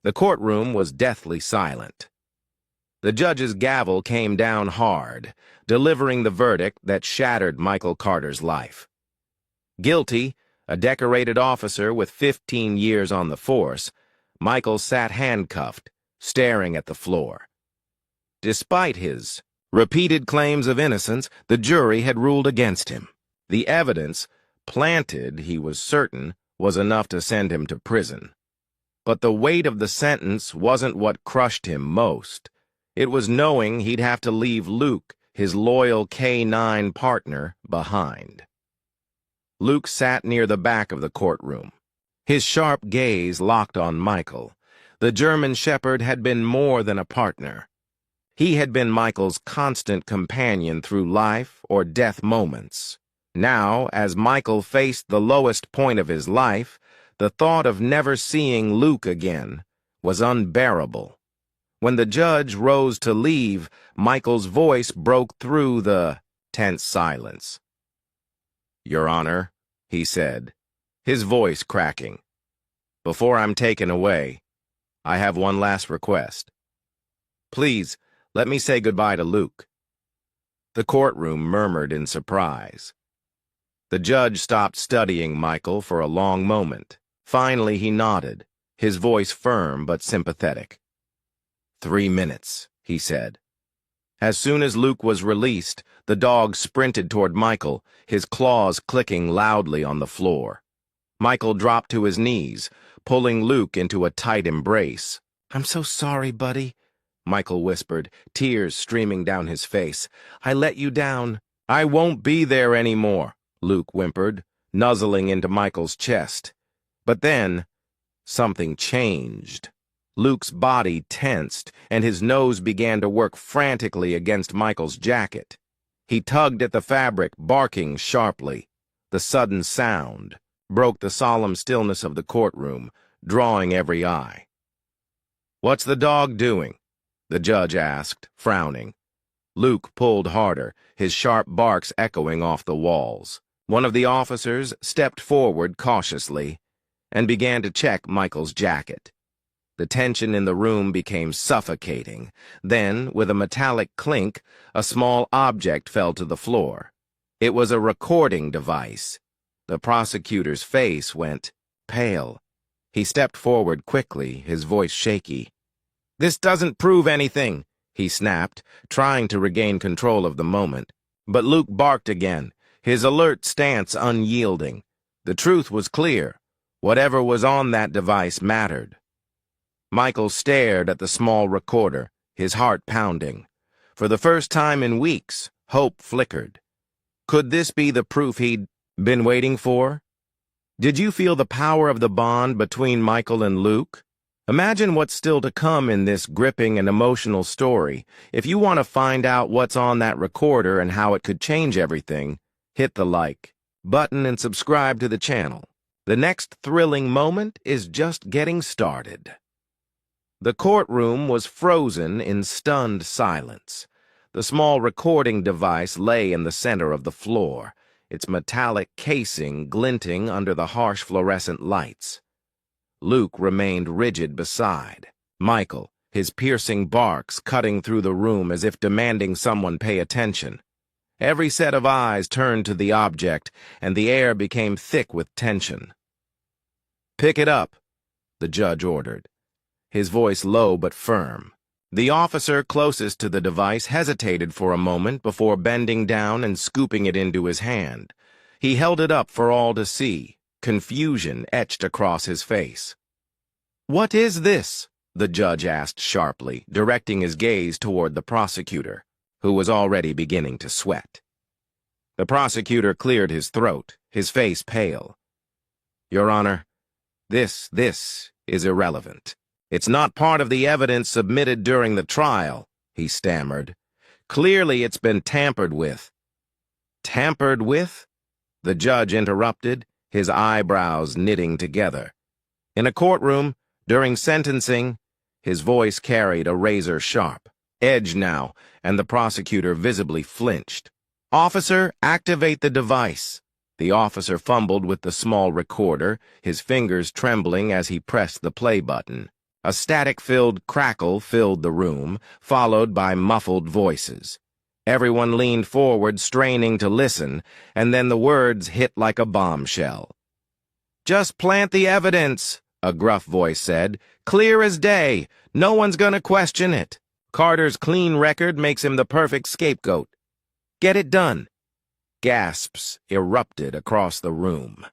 The courtroom was deathly silent. The judge's gavel came down hard, delivering the verdict that shattered Michael Carter's life. Guilty, a decorated officer with 15 years on the force, Michael sat handcuffed, staring at the floor. Despite his repeated claims of innocence, the jury had ruled against him. The evidence, planted, he was certain, was enough to send him to prison. But the weight of the sentence wasn't what crushed him most. It was knowing he'd have to leave Luke, his loyal K-9 partner, behind. Luke sat near the back of the courtroom. His sharp gaze locked on Michael. The German shepherd had been more than a partner. He had been Michael's constant companion through life or death moments. Now, as Michael faced the lowest point of his life, the thought of never seeing Luke again was unbearable. When the judge rose to leave, Michael's voice broke through the tense silence. "Your Honor," he said, his voice cracking, "before I'm taken away, I have one last request. Please, let me say goodbye to Luke." The courtroom murmured in surprise. The judge stopped studying Michael for a long moment. Finally, he nodded, his voice firm but sympathetic. 3 minutes, he said. As soon as Luke was released, the dog sprinted toward Michael, his claws clicking loudly on the floor. Michael dropped to his knees, pulling Luke into a tight embrace. "I'm so sorry, buddy," Michael whispered, tears streaming down his face. "I let you down." "I won't be there anymore," Luke whimpered, nuzzling into Michael's chest. But then, something changed. Luke's body tensed, and his nose began to work frantically against Michael's jacket. He tugged at the fabric, barking sharply. The sudden sound broke the solemn stillness of the courtroom, drawing every eye. "What's the dog doing?" the judge asked, frowning. Luke pulled harder, his sharp barks echoing off the walls. One of the officers stepped forward cautiously and began to check Michael's jacket. The tension in the room became suffocating. Then, with a metallic clink, a small object fell to the floor. It was a recording device. The prosecutor's face went pale. He stepped forward quickly, his voice shaky. "This doesn't prove anything," he snapped, trying to regain control of the moment. But Luke barked again, his alert stance unyielding. The truth was clear. Whatever was on that device mattered. Michael stared at the small recorder, his heart pounding. For the first time in weeks, hope flickered. Could this be the proof he'd been waiting for? Did you feel the power of the bond between Michael and Luke? Imagine what's still to come in this gripping and emotional story. If you want to find out what's on that recorder and how it could change everything, hit the like button and subscribe to the channel. The next thrilling moment is just getting started. The courtroom was frozen in stunned silence. The small recording device lay in the center of the floor, its metallic casing glinting under the harsh fluorescent lights. Luke remained rigid beside. Michael, his piercing barks cutting through the room as if demanding someone pay attention. Every set of eyes turned to the object, and the air became thick with tension. "Pick it up," the judge ordered, his voice low but firm. The officer closest to the device hesitated for a moment before bending down and scooping it into his hand. He held it up for all to see, confusion etched across his face. "What is this?" the judge asked sharply, directing his gaze toward the prosecutor, who was already beginning to sweat. The prosecutor cleared his throat, his face pale. "Your Honor, this is irrelevant. It's not part of the evidence submitted during the trial," he stammered. "Clearly it's been tampered with." "Tampered with?" the judge interrupted, his eyebrows knitting together. In a courtroom, during sentencing, his voice carried a razor-sharp edge now, and the prosecutor visibly flinched. "Officer, activate the device." The officer fumbled with the small recorder, his fingers trembling as he pressed the play button. A static-filled crackle filled the room, followed by muffled voices. Everyone leaned forward, straining to listen, and then the words hit like a bombshell. "Just plant the evidence," a gruff voice said. "Clear as day. No one's gonna question it. Carter's clean record makes him the perfect scapegoat. Get it done." Gasps erupted across the room.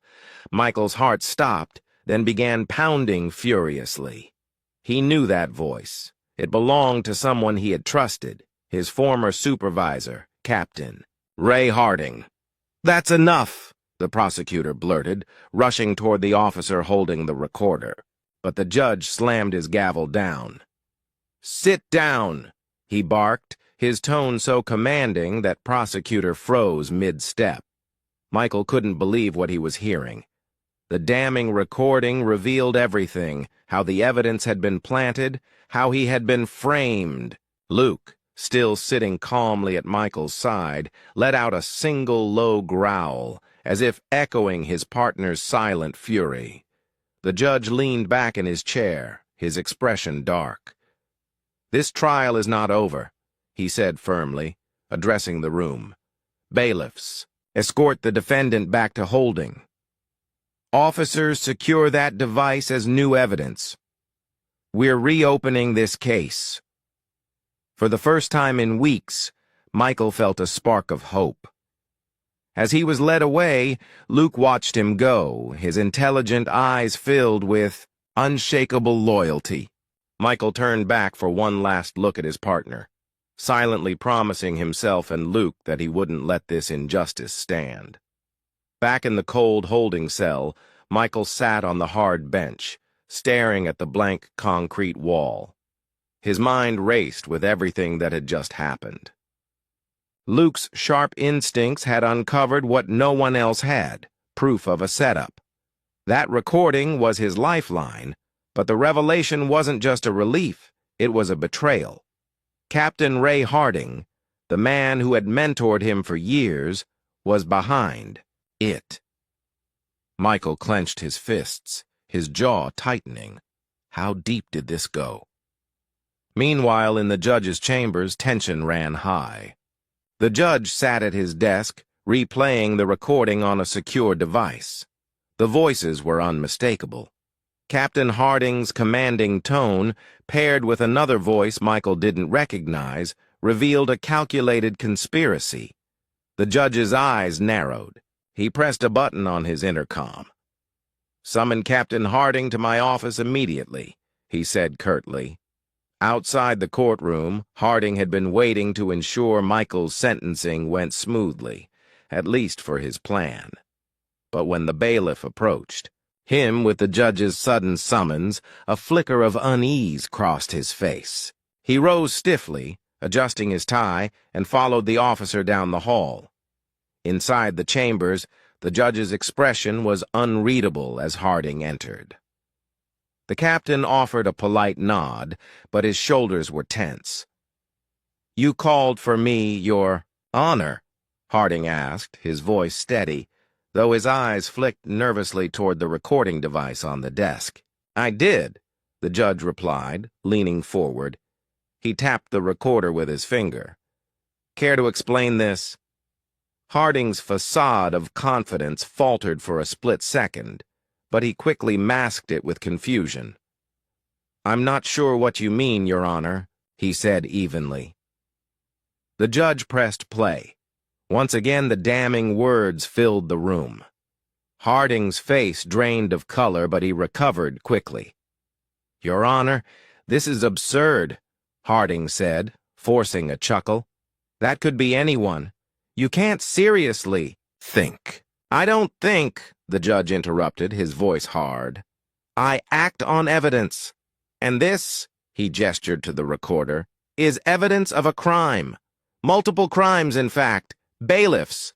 Michael's heart stopped, then began pounding furiously. He knew that voice. It belonged to someone he had trusted, his former supervisor, Captain Ray Harding. "That's enough," the prosecutor blurted, rushing toward the officer holding the recorder. But the judge slammed his gavel down. "Sit down," he barked, his tone so commanding that prosecutor froze mid-step. Michael couldn't believe what he was hearing. The damning recording revealed everything, how the evidence had been planted, how he had been framed. Luke, still sitting calmly at Michael's side, let out a single low growl, as if echoing his partner's silent fury. The judge leaned back in his chair, his expression dark. "This trial is not over," he said firmly, addressing the room. "Bailiffs, escort the defendant back to holding. Officers, secure that device as new evidence. We're reopening this case." For the first time in weeks, Michael felt a spark of hope. As he was led away, Luke watched him go, his intelligent eyes filled with unshakable loyalty. Michael turned back for one last look at his partner, silently promising himself and Luke that he wouldn't let this injustice stand. Back in the cold holding cell, Michael sat on the hard bench, staring at the blank concrete wall. His mind raced with everything that had just happened. Luke's sharp instincts had uncovered what no one else had, proof of a setup. That recording was his lifeline, but the revelation wasn't just a relief, it was a betrayal. Captain Ray Harding, the man who had mentored him for years, was behind it. Michael clenched his fists, his jaw tightening. How deep did this go? Meanwhile, in the judge's chambers, tension ran high. The judge sat at his desk, replaying the recording on a secure device. The voices were unmistakable. Captain Harding's commanding tone, paired with another voice Michael didn't recognize, revealed a calculated conspiracy. The judge's eyes narrowed. He pressed a button on his intercom. "Summon Captain Harding to my office immediately," he said curtly. Outside the courtroom, Harding had been waiting to ensure Michael's sentencing went smoothly, at least for his plan. But when the bailiff approached, him with the judge's sudden summons, a flicker of unease crossed his face. He rose stiffly, adjusting his tie, and followed the officer down the hall. Inside the chambers, the judge's expression was unreadable as Harding entered. The captain offered a polite nod, but his shoulders were tense. "You called for me, Your Honor?" Harding asked, his voice steady, though his eyes flicked nervously toward the recording device on the desk. "I did," the judge replied, leaning forward. He tapped the recorder with his finger. "Care to explain this?" Harding's facade of confidence faltered for a split second, but he quickly masked it with confusion. "I'm not sure what you mean, Your Honor," he said evenly. The judge pressed play. Once again, the damning words filled the room. Harding's face drained of color, but he recovered quickly. "Your Honor, this is absurd," Harding said, forcing a chuckle. "That could be anyone. You can't seriously think." "I don't think," the judge interrupted, his voice hard. "I act on evidence. And this," he gestured to the recorder, "is evidence of a crime. Multiple crimes, in fact. Bailiffs."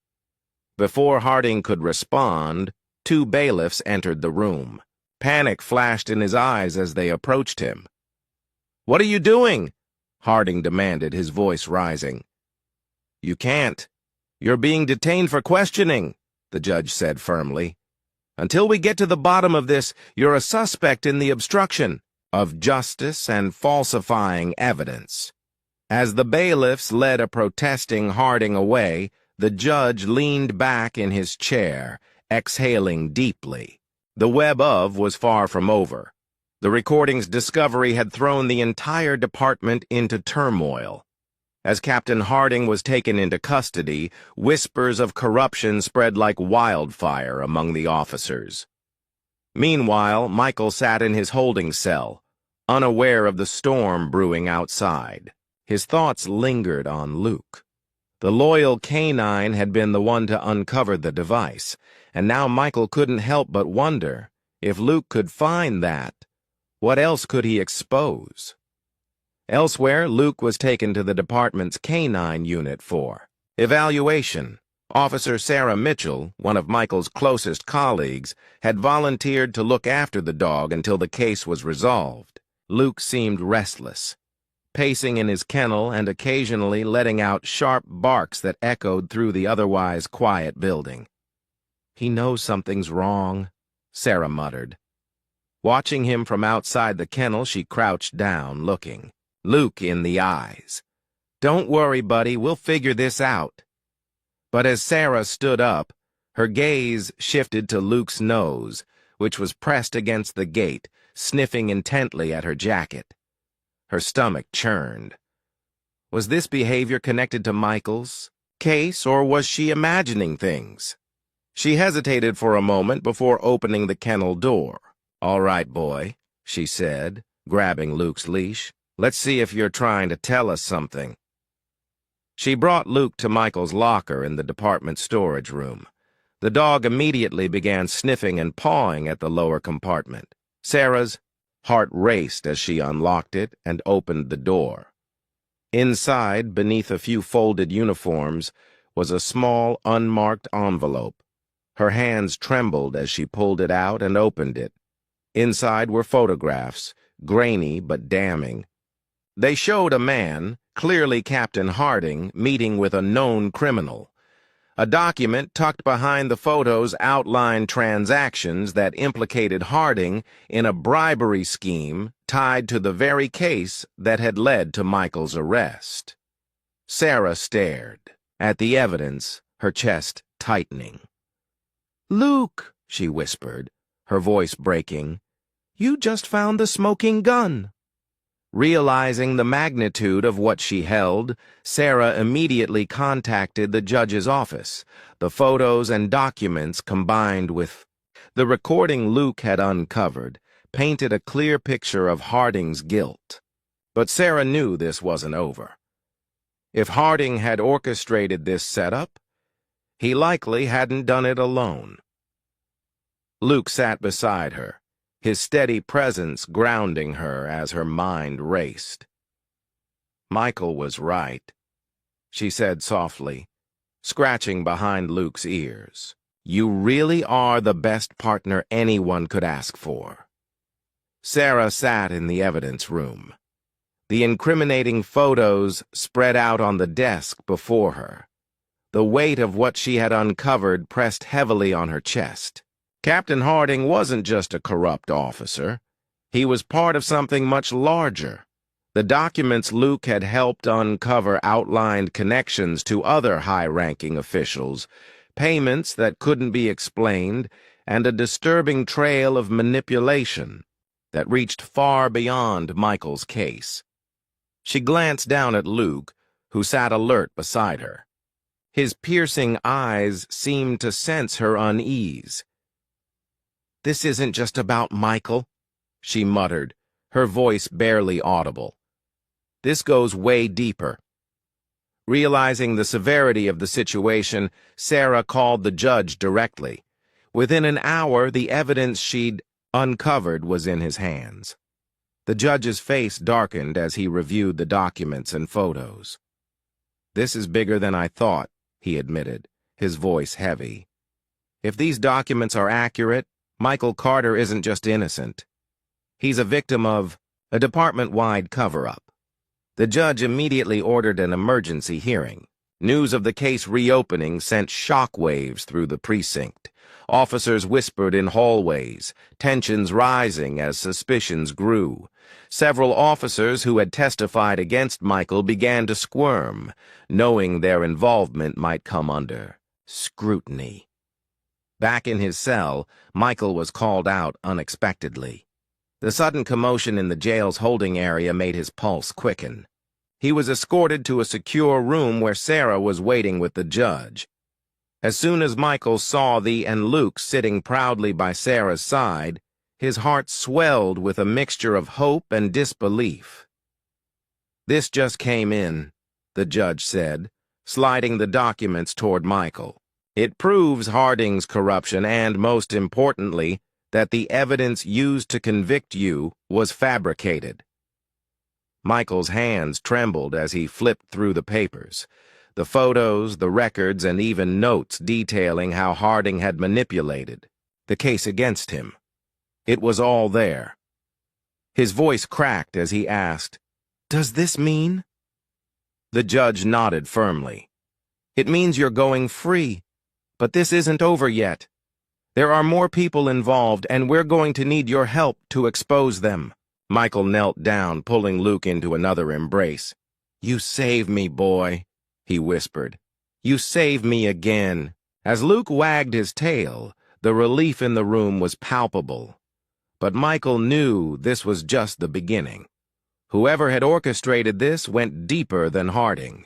Before Harding could respond, two bailiffs entered the room. Panic flashed in his eyes as they approached him. "What are you doing?" Harding demanded, his voice rising. "You can't. You're being detained for questioning," the judge said firmly. "Until we get to the bottom of this, you're a suspect in the obstruction." of justice and falsifying evidence. As the bailiffs led a protesting Harding away, the judge leaned back in his chair, exhaling deeply. The web of was far from over. The recording's discovery had thrown the entire department into turmoil. As Captain Harding was taken into custody, whispers of corruption spread like wildfire among the officers. Meanwhile, Michael sat in his holding cell, unaware of the storm brewing outside. His thoughts lingered on Luke. The loyal canine had been the one to uncover the device, and now Michael couldn't help but wonder, if Luke could find that, what else could he expose? Elsewhere, Luke was taken to the department's canine unit for evaluation. Officer Sarah Mitchell, one of Michael's closest colleagues, had volunteered to look after the dog until the case was resolved. Luke seemed restless, pacing in his kennel and occasionally letting out sharp barks that echoed through the otherwise quiet building. "He knows something's wrong," Sarah muttered. Watching him from outside the kennel, she crouched down, looking Luke in the eyes. "Don't worry, buddy, we'll figure this out." But as Sarah stood up, her gaze shifted to Luke's nose, which was pressed against the gate, sniffing intently at her jacket. Her stomach churned. Was this behavior connected to Michael's case, or was she imagining things? She hesitated for a moment before opening the kennel door. "All right, boy," she said, grabbing Luke's leash. "Let's see if you're trying to tell us something." She brought Luke to Michael's locker in the department storage room. The dog immediately began sniffing and pawing at the lower compartment. Sarah's heart raced as she unlocked it and opened the door. Inside, beneath a few folded uniforms, was a small, unmarked envelope. Her hands trembled as she pulled it out and opened it. Inside were photographs, grainy but damning. They showed a man, clearly Captain Harding, meeting with a known criminal. A document tucked behind the photos outlined transactions that implicated Harding in a bribery scheme tied to the very case that had led to Michael's arrest. Sarah stared at the evidence, her chest tightening. "Luke," she whispered, her voice breaking, "you just found the smoking gun." Realizing the magnitude of what she held, Sarah immediately contacted the judge's office. The photos and documents combined with the recording Luke had uncovered painted a clear picture of Harding's guilt. But Sarah knew this wasn't over. If Harding had orchestrated this setup, he likely hadn't done it alone. Luke sat beside her, his steady presence grounding her as her mind raced. "Michael was right," she said softly, scratching behind Luke's ears. "You really are the best partner anyone could ask for." Sarah sat in the evidence room. The incriminating photos spread out on the desk before her. The weight of what she had uncovered pressed heavily on her chest. Captain Harding wasn't just a corrupt officer. He was part of something much larger. The documents Luke had helped uncover outlined connections to other high-ranking officials, payments that couldn't be explained, and a disturbing trail of manipulation that reached far beyond Michael's case. She glanced down at Luke, who sat alert beside her. His piercing eyes seemed to sense her unease. "This isn't just about Michael," she muttered, her voice barely audible. "This goes way deeper." Realizing the severity of the situation, Sarah called the judge directly. Within an hour, the evidence she'd uncovered was in his hands. The judge's face darkened as he reviewed the documents and photos. "This is bigger than I thought," he admitted, his voice heavy. "If these documents are accurate, Michael Carter isn't just innocent. He's a victim of a department-wide cover-up." The judge immediately ordered an emergency hearing. News of the case reopening sent shockwaves through the precinct. Officers whispered in hallways, tensions rising as suspicions grew. Several officers who had testified against Michael began to squirm, knowing their involvement might come under scrutiny. Back in his cell, Michael was called out unexpectedly. The sudden commotion in the jail's holding area made his pulse quicken. He was escorted to a secure room where Sarah was waiting with the judge. As soon as Michael saw thee and Luke sitting proudly by Sarah's side, his heart swelled with a mixture of hope and disbelief. "This just came in," the judge said, sliding the documents toward Michael. "It proves Harding's corruption and, most importantly, that the evidence used to convict you was fabricated." Michael's hands trembled as he flipped through the papers. The photos, the records, and even notes detailing how Harding had manipulated the case against him. It was all there. His voice cracked as he asked, "Does this mean?" The judge nodded firmly. "It means you're going free, but this isn't over yet. There are more people involved, and we're going to need your help to expose them." Michael knelt down, pulling Luke into another embrace. "You save me, boy," he whispered. "You save me again." As Luke wagged his tail, the relief in the room was palpable. But Michael knew this was just the beginning. Whoever had orchestrated this went deeper than Harding.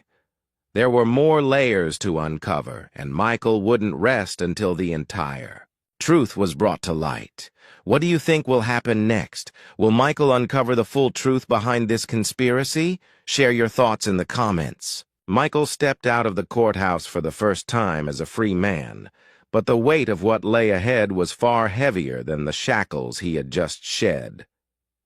There were more layers to uncover, and Michael wouldn't rest until the entire truth was brought to light. What do you think will happen next? Will Michael uncover the full truth behind this conspiracy? Share your thoughts in the comments. Michael stepped out of the courthouse for the first time as a free man, but the weight of what lay ahead was far heavier than the shackles he had just shed.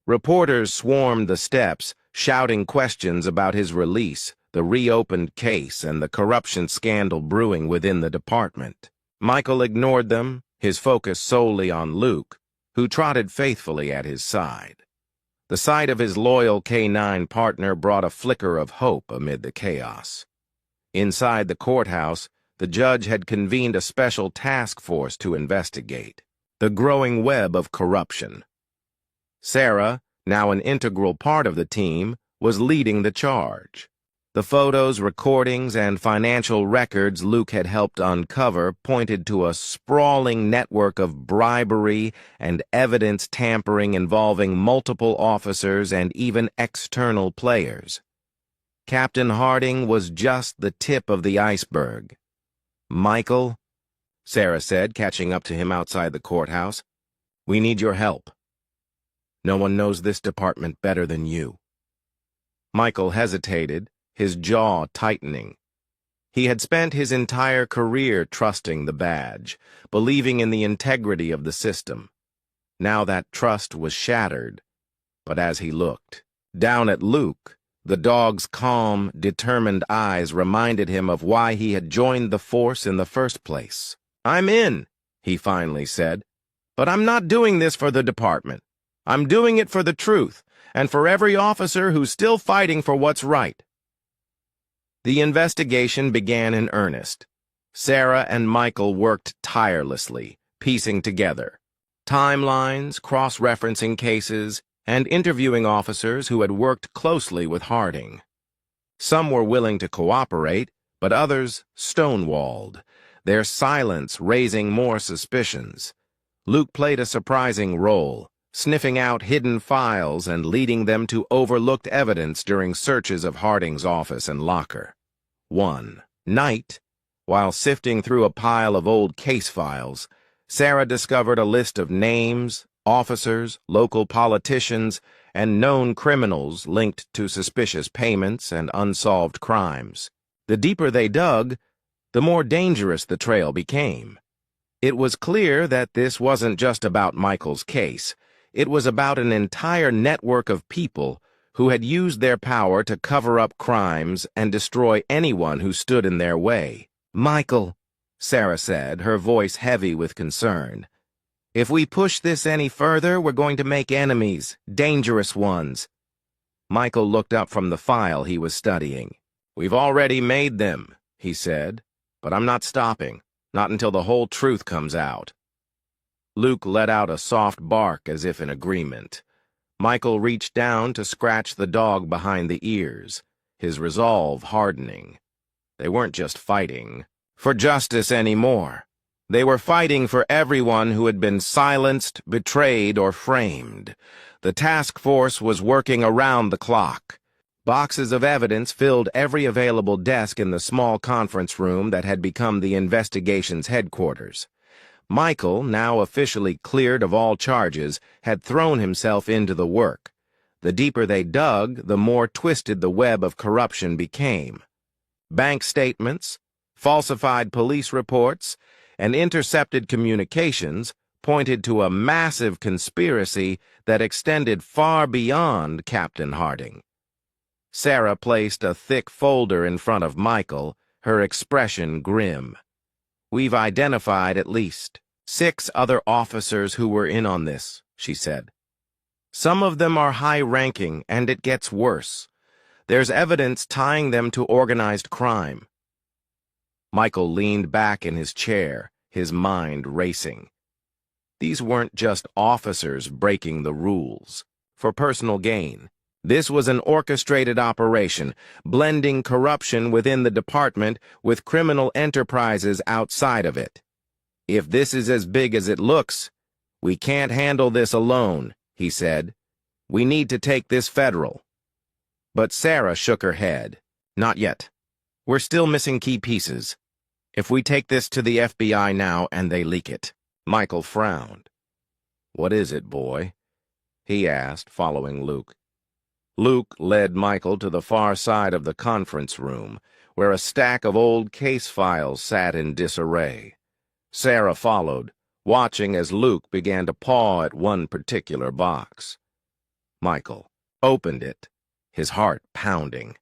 Reporters swarmed the steps, shouting questions about his release, the reopened case, and the corruption scandal brewing within the department. Michael ignored them, his focus solely on Luke, who trotted faithfully at his side. The sight of his loyal K-9 partner brought a flicker of hope amid the chaos. Inside the courthouse, the judge had convened a special task force to investigate the growing web of corruption. Sarah, now an integral part of the team, was leading the charge. The photos, recordings, and financial records Luke had helped uncover pointed to a sprawling network of bribery and evidence tampering involving multiple officers and even external players. Captain Harding was just the tip of the iceberg. "Michael," Sarah said, catching up to him outside the courthouse, "we need your help. No one knows this department better than you." Michael hesitated, his jaw tightening. He had spent his entire career trusting the badge, believing in the integrity of the system. Now that trust was shattered. But as he looked down at Luke, the dog's calm, determined eyes reminded him of why he had joined the force in the first place. "I'm in," he finally said, "but I'm not doing this for the department. I'm doing it for the truth, and for every officer who's still fighting for what's right." The investigation began in earnest. Sarah and Michael worked tirelessly, piecing together timelines, cross-referencing cases, and interviewing officers who had worked closely with Harding. Some were willing to cooperate, but others stonewalled, their silence raising more suspicions. Luke played a surprising role, sniffing out hidden files and leading them to overlooked evidence during searches of Harding's office and locker. One night, while sifting through a pile of old case files, Sarah discovered a list of names, officers, local politicians, and known criminals linked to suspicious payments and unsolved crimes. The deeper they dug, the more dangerous the trail became. It was clear that this wasn't just about Michael's case. It was about an entire network of people who had used their power to cover up crimes and destroy anyone who stood in their way. "Michael," Sarah said, her voice heavy with concern, "if we push this any further, we're going to make enemies, dangerous ones." Michael looked up from the file he was studying. "We've already made them," he said, "but I'm not stopping, not until the whole truth comes out." Luke let out a soft bark as if in agreement. Michael reached down to scratch the dog behind the ears, his resolve hardening. They weren't just fighting for justice anymore. They were fighting for everyone who had been silenced, betrayed, or framed. The task force was working around the clock. Boxes of evidence filled every available desk in the small conference room that had become the investigation's headquarters. Michael, now officially cleared of all charges, had thrown himself into the work. The deeper they dug, the more twisted the web of corruption became. Bank statements, falsified police reports, and intercepted communications pointed to a massive conspiracy that extended far beyond Captain Harding. Sarah placed a thick folder in front of Michael, her expression grim. "We've identified at least 6 other officers who were in on this," she said. "Some of them are high-ranking, and it gets worse. There's evidence tying them to organized crime." Michael leaned back in his chair, his mind racing. These weren't just officers breaking the rules for personal gain. This was an orchestrated operation, blending corruption within the department with criminal enterprises outside of it. "If this is as big as it looks, we can't handle this alone," he said. "We need to take this federal." But Sarah shook her head. "Not yet. We're still missing key pieces. If we take this to the FBI now and they leak it." Michael frowned. "What is it, boy?" he asked, following Luke. Luke led Michael to the far side of the conference room, where a stack of old case files sat in disarray. Sarah followed, watching as Luke began to paw at one particular box. Michael opened it, his heart pounding.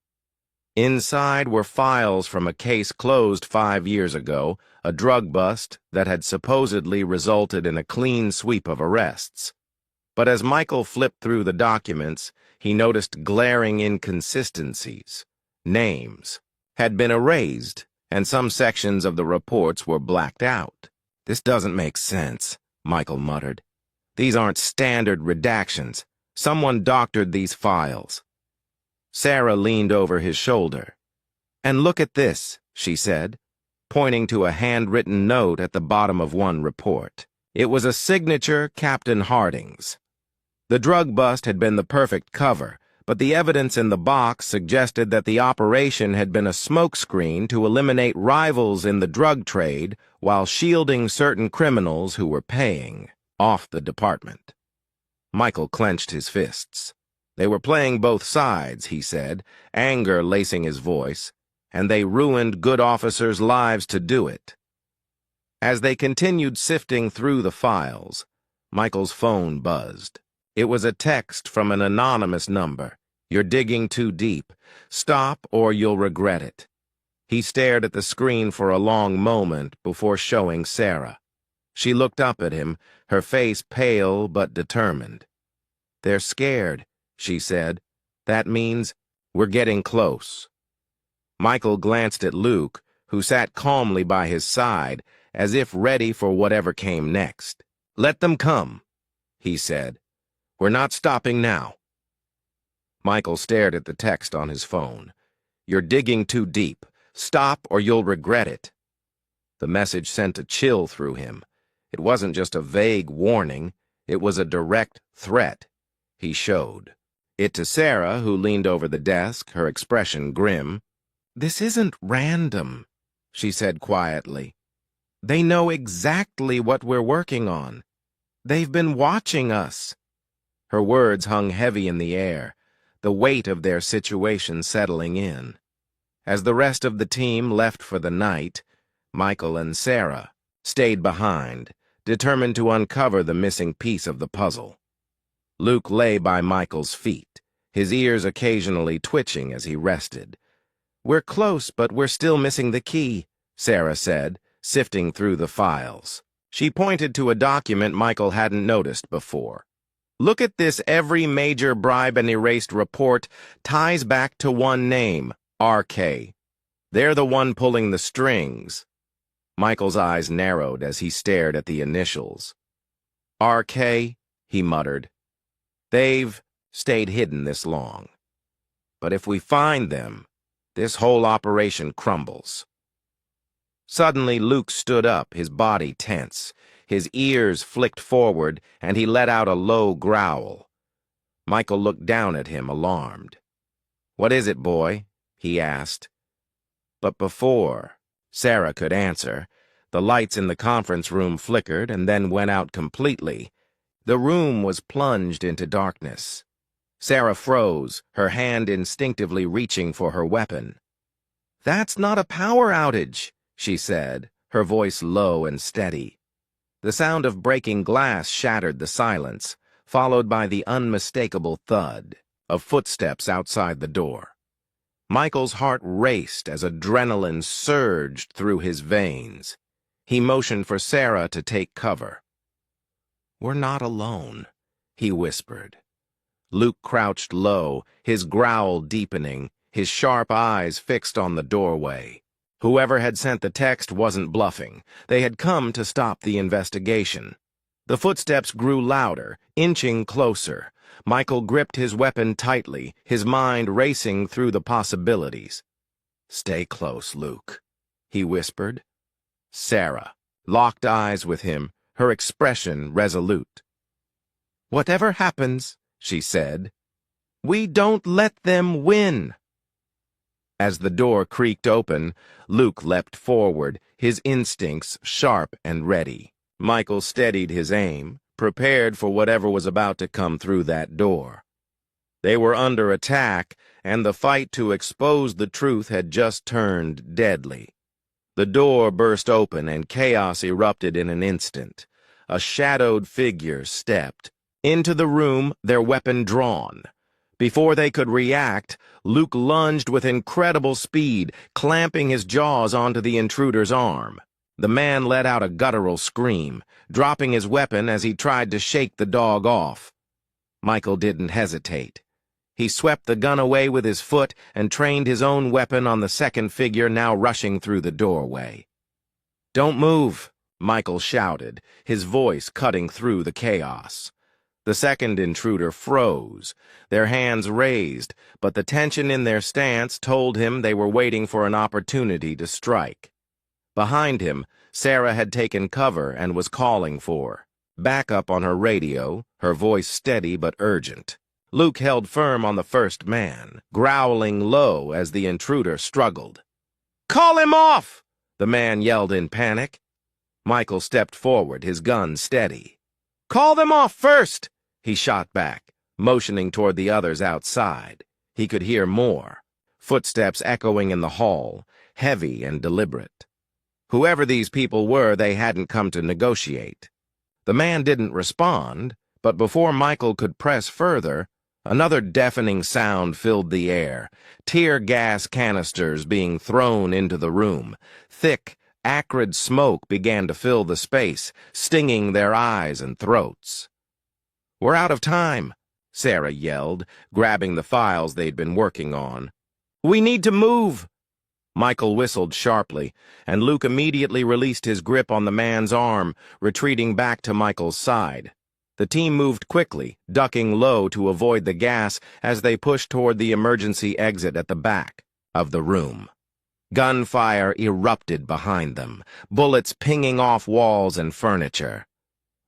Inside were files from a case closed 5 years ago, a drug bust that had supposedly resulted in a clean sweep of arrests. But as Michael flipped through the documents, he noticed glaring inconsistencies. Names had been erased, and some sections of the reports were blacked out. "This doesn't make sense," Michael muttered. "These aren't standard redactions. Someone doctored these files." Sarah leaned over his shoulder. "And look at this," she said, pointing to a handwritten note at the bottom of one report. It was a signature Captain Harding's. The drug bust had been the perfect cover, but the evidence in the box suggested that the operation had been a smokescreen to eliminate rivals in the drug trade while shielding certain criminals who were paying off the department. Michael clenched his fists. They were playing both sides, he said, anger lacing his voice, and they ruined good officers' lives to do it. As they continued sifting through the files, Michael's phone buzzed. It was a text from an anonymous number. "You're digging too deep. Stop or you'll regret it." He stared at the screen for a long moment before showing Sarah. She looked up at him, her face pale but determined. "They're scared," she said. "That means we're getting close." Michael glanced at Luke, who sat calmly by his side, as if ready for whatever came next. "Let them come," he said. "We're not stopping now." Michael stared at the text on his phone. "You're digging too deep. Stop or you'll regret it." The message sent a chill through him. It wasn't just a vague warning. It was a direct threat. He showed it to Sarah, who leaned over the desk, her expression grim. "This isn't random," she said quietly. "They know exactly what we're working on. They've been watching us." Her words hung heavy in the air, the weight of their situation settling in. As the rest of the team left for the night, Michael and Sarah stayed behind, determined to uncover the missing piece of the puzzle. Luke lay by Michael's feet, his ears occasionally twitching as he rested. "We're close, but we're still missing the key," Sarah said, sifting through the files. She pointed to a document Michael hadn't noticed before. "Look at this. Every major bribe and erased report ties back to one name, RK. They're the one pulling the strings." Michael's eyes narrowed as he stared at the initials. "RK," he muttered. They've stayed hidden this long. But if we find them, this whole operation crumbles. Suddenly, Luke stood up, his body tense. His ears flicked forward, and he let out a low growl. Michael looked down at him, alarmed. "What is it, boy?" he asked. But before Sarah could answer, the lights in the conference room flickered and then went out completely. The room was plunged into darkness. Sarah froze, her hand instinctively reaching for her weapon. "That's not a power outage," she said, her voice low and steady. The sound of breaking glass shattered the silence, followed by the unmistakable thud of footsteps outside the door. Michael's heart raced as adrenaline surged through his veins. He motioned for Sarah to take cover. "We're not alone," he whispered. Luke crouched low, his growl deepening, his sharp eyes fixed on the doorway. Whoever had sent the text wasn't bluffing. They had come to stop the investigation. The footsteps grew louder, inching closer. Michael gripped his weapon tightly, his mind racing through the possibilities. "Stay close, Luke," he whispered. Sarah locked eyes with him, her expression resolute. "Whatever happens," she said, "we don't let them win." As the door creaked open, Luke leapt forward, his instincts sharp and ready. Michael steadied his aim, prepared for whatever was about to come through that door. They were under attack, and the fight to expose the truth had just turned deadly. The door burst open and chaos erupted in an instant. A shadowed figure stepped into the room, their weapon drawn. Before they could react, Luke lunged with incredible speed, clamping his jaws onto the intruder's arm. The man let out a guttural scream, dropping his weapon as he tried to shake the dog off. Michael didn't hesitate. He swept the gun away with his foot and trained his own weapon on the second figure now rushing through the doorway. "Don't move," Michael shouted, his voice cutting through the chaos. The second intruder froze, their hands raised, but the tension in their stance told him they were waiting for an opportunity to strike. Behind him, Sarah had taken cover and was calling for backup on her radio, her voice steady but urgent. Luke held firm on the first man, growling low as the intruder struggled. "Call him off!" the man yelled in panic. Michael stepped forward, his gun steady. "Call them off first!" he shot back, motioning toward the others outside. He could hear more, footsteps echoing in the hall, heavy and deliberate. Whoever these people were, they hadn't come to negotiate. The man didn't respond, but before Michael could press further, another deafening sound filled the air, tear gas canisters being thrown into the room. Thick, acrid smoke began to fill the space, stinging their eyes and throats. "We're out of time," Sarah yelled, grabbing the files they'd been working on. "We need to move." Michael whistled sharply, and Luke immediately released his grip on the man's arm, retreating back to Michael's side. The team moved quickly, ducking low to avoid the gas as they pushed toward the emergency exit at the back of the room. Gunfire erupted behind them, bullets pinging off walls and furniture.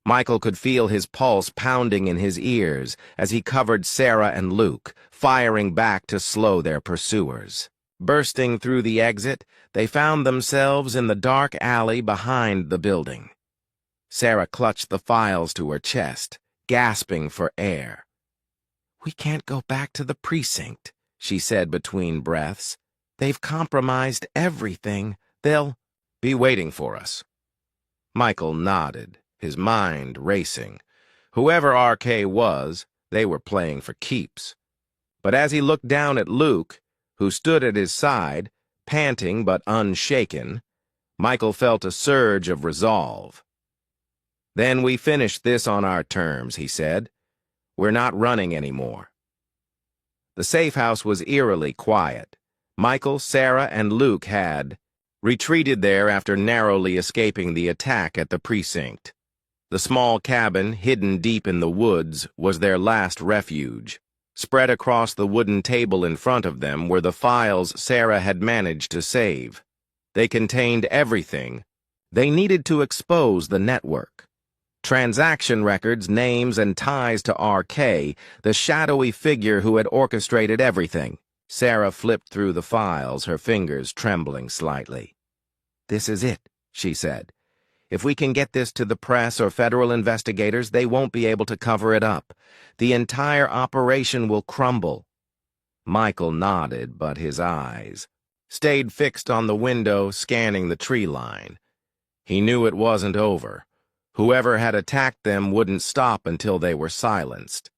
Michael could feel his pulse pounding in his ears as he covered Sarah and Luke, firing back to slow their pursuers. Bursting through the exit, they found themselves in the dark alley behind the building. Sarah clutched the files to her chest, gasping for air. "We can't go back to the precinct," she said between breaths. "They've compromised everything. They'll be waiting for us." Michael nodded, his mind racing. Whoever RK was, they were playing for keeps. But as he looked down at Luke, who stood at his side, panting but unshaken, Michael felt a surge of resolve. "Then we finish this on our terms," he said. "We're not running anymore." The safe house was eerily quiet. Michael, Sarah, and Luke had retreated there after narrowly escaping the attack at the precinct. The small cabin, hidden deep in the woods, was their last refuge. Spread across the wooden table in front of them were the files Sarah had managed to save. They contained everything. They needed to expose the network. Transaction records, names, and ties to RK, the shadowy figure who had orchestrated everything. Sarah flipped through the files, her fingers trembling slightly. "This is it," she said. "If we can get this to the press or federal investigators, they won't be able to cover it up. The entire operation will crumble." Michael nodded, but his eyes stayed fixed on the window, scanning the tree line. He knew it wasn't over. Whoever had attacked them wouldn't stop until they were silenced.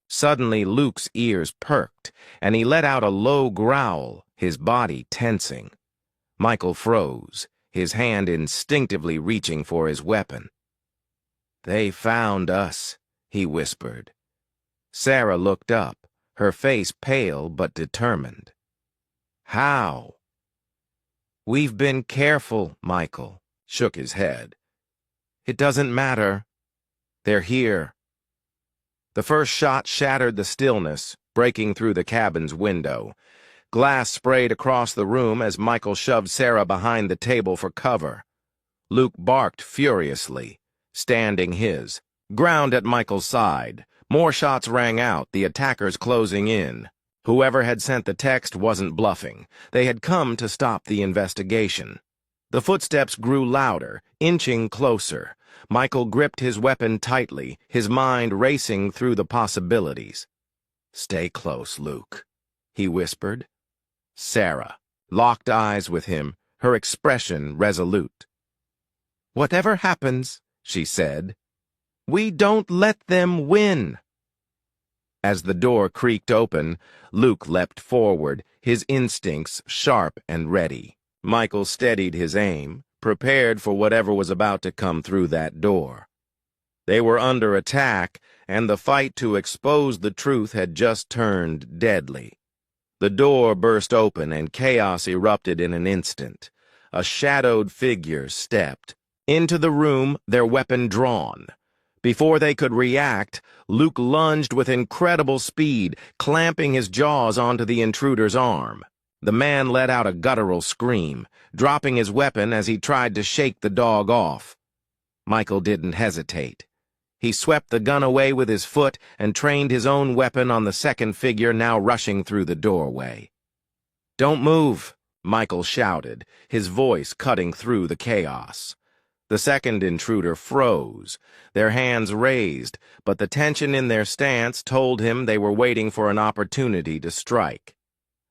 Suddenly, Luke's ears perked, and he let out a low growl, his body tensing. Michael froze, his hand instinctively reaching for his weapon. "They found us," he whispered. Sarah looked up, her face pale but determined. "How?" "We've been careful," Michael shook his head. "It doesn't matter. They're here." The first shot shattered the stillness, breaking through the cabin's window. Glass sprayed across the room as Michael shoved Sarah behind the table for cover. Luke barked furiously, standing his ground at Michael's side. More shots rang out, the attackers closing in. Whoever had sent the text wasn't bluffing. They had come to stop the investigation. The footsteps grew louder, inching closer. Michael gripped his weapon tightly, his mind racing through the possibilities. "Stay close, Luke," he whispered. Sarah locked eyes with him, her expression resolute. "Whatever happens," she said, "we don't let them win." As the door creaked open, Luke leapt forward, his instincts sharp and ready. Michael steadied his aim, prepared for whatever was about to come through that door. They were under attack, and the fight to expose the truth had just turned deadly. The door burst open and chaos erupted in an instant. A shadowed figure stepped into the room, their weapon drawn. Before they could react, Luke lunged with incredible speed, clamping his jaws onto the intruder's arm. The man let out a guttural scream, dropping his weapon as he tried to shake the dog off. Michael didn't hesitate. He swept the gun away with his foot and trained his own weapon on the second figure now rushing through the doorway. "Don't move," Michael shouted, his voice cutting through the chaos. The second intruder froze, their hands raised, but the tension in their stance told him they were waiting for an opportunity to strike.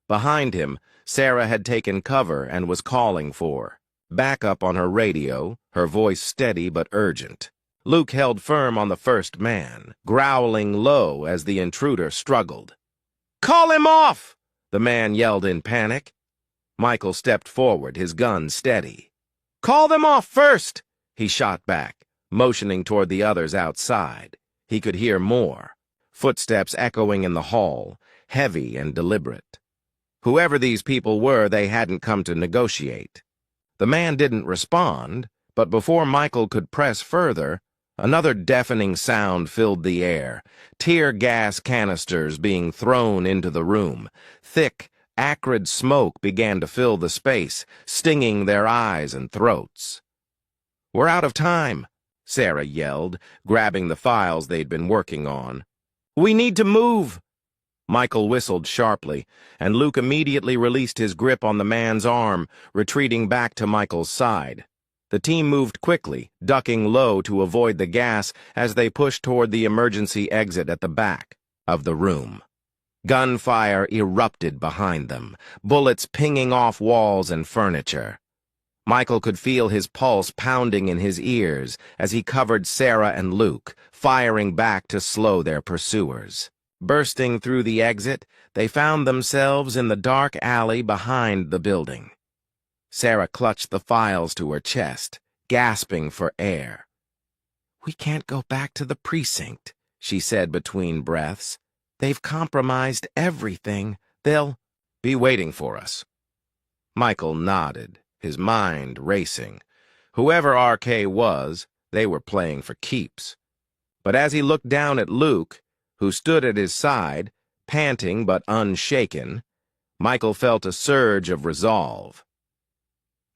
Behind him, Sarah had taken cover and was calling for backup on her radio, her voice steady but urgent. Luke held firm on the first man, growling low as the intruder struggled. "Call him off!" the man yelled in panic. Michael stepped forward, his gun steady. "Call them off first!" he shot back, motioning toward the others outside. He could hear more, footsteps echoing in the hall, heavy and deliberate. Whoever these people were, they hadn't come to negotiate. The man didn't respond, but before Michael could press further, another deafening sound filled the air, tear gas canisters being thrown into the room. Thick, acrid smoke began to fill the space, stinging their eyes and throats. "We're out of time," Sarah yelled, grabbing the files they'd been working on. "We need to move!" Michael whistled sharply, and Luke immediately released his grip on the man's arm, retreating back to Michael's side. The team moved quickly, ducking low to avoid the gas as they pushed toward the emergency exit at the back of the room. Gunfire erupted behind them, bullets pinging off walls and furniture. Michael could feel his pulse pounding in his ears as he covered Sarah and Luke, firing back to slow their pursuers. Bursting through the exit, they found themselves in the dark alley behind the building. Sarah clutched the files to her chest, gasping for air. "We can't go back to the precinct," she said between breaths. "They've compromised everything. They'll be waiting for us." Michael nodded, his mind racing. Whoever RK was, They were playing for keeps. But as he looked down at Luke, who stood at his side, panting but unshaken, Michael felt a surge of resolve.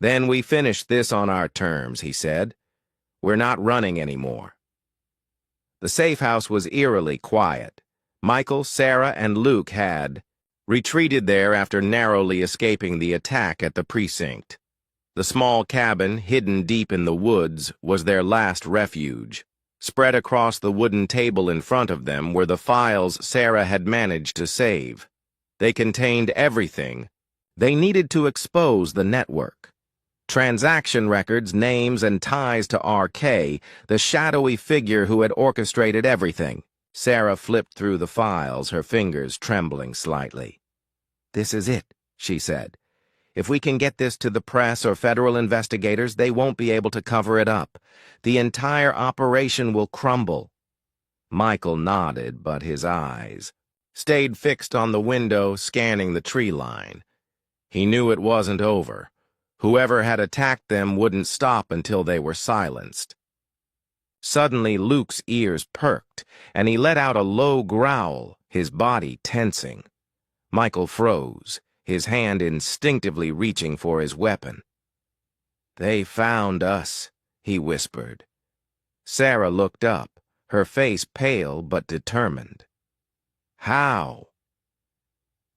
"Then we finish this on our terms," he said. "We're not running anymore." The safe house was eerily quiet. Michael, Sarah, and Luke had retreated there after narrowly escaping the attack at the precinct. The small cabin, hidden deep in the woods, was their last refuge. Spread across the wooden table in front of them were the files Sarah had managed to save. They contained everything. They needed to expose the network. Transaction records, names, and ties to RK, the shadowy figure who had orchestrated everything. Sarah flipped through the files, her fingers trembling slightly. "This is it," she said. "If we can get this to the press or federal investigators, they won't be able to cover it up. The entire operation will crumble." Michael nodded, but his eyes stayed fixed on the window, scanning the tree line. He knew it wasn't over. Whoever had attacked them wouldn't stop until they were silenced. Suddenly, Luke's ears perked, and he let out a low growl, his body tensing. Michael froze, his hand instinctively reaching for his weapon. "They found us," he whispered. Sarah looked up, her face pale but determined. "How?"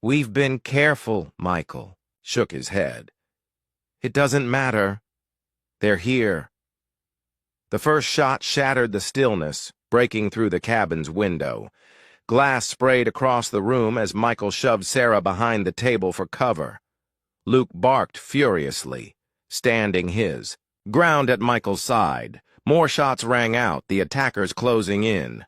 "We've been careful," Michael shook his head. "It doesn't matter. They're here." The first shot shattered the stillness, breaking through the cabin's window. Glass sprayed across the room as Michael shoved Sarah behind the table for cover. Luke barked furiously, standing his ground at Michael's side. More shots rang out, the attackers closing in.